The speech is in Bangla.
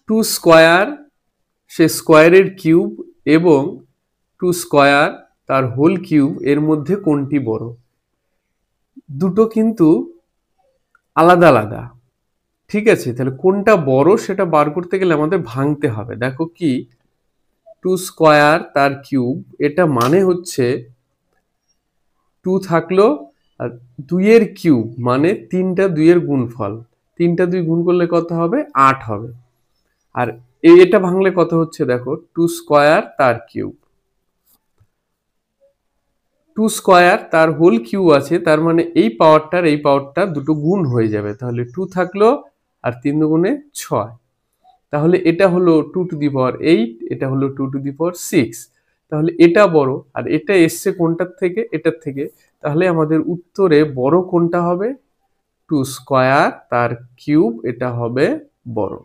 টু স্কোয়ার সে স্কোয়ারের কিউব এবং টু স্কোয়ার তার হোল কিউব এর মধ্যে কোনটি বড়? দুটো কিন্তু আলাদা আলাদা, ঠিক আছে? তাহলে কোনটা বড় সেটা বার করতে গেলে আমাদের ভাঙতে হবে। দেখো কি, টু স্কোয়ার তার কিউব, এটা মানে হচ্ছে টু থাকলো আর দুইয়ের কিউব মানে তিনটা দুইয়ের গুণফল, তিনটা দুই গুণ করলে কত হবে? 8 হবে। আর এটা ভাঙলে কত হচ্ছে দেখো, টু স্কোয়ার তার কিউব, টু স্কোয়ার তার হোল কিউব আছে, তার মানে এই পাওয়ারটা দুটো গুণ হয়ে যাবে, তাহলে টু থাকলো আর তিন দুগুণে 6। তাহলে এটা হলো টু টু দি পাওয়ার 8, এটা হলো টু টু দি পাওয়ার 6। তাহলে এটা বড় আর এটা এসছে কোনটার থেকে? এটার থেকে। তাহলে আমাদের উত্তরে বড় কোনটা হবে? টু স্কোয়ার তার কিউব, এটা হবে বড়।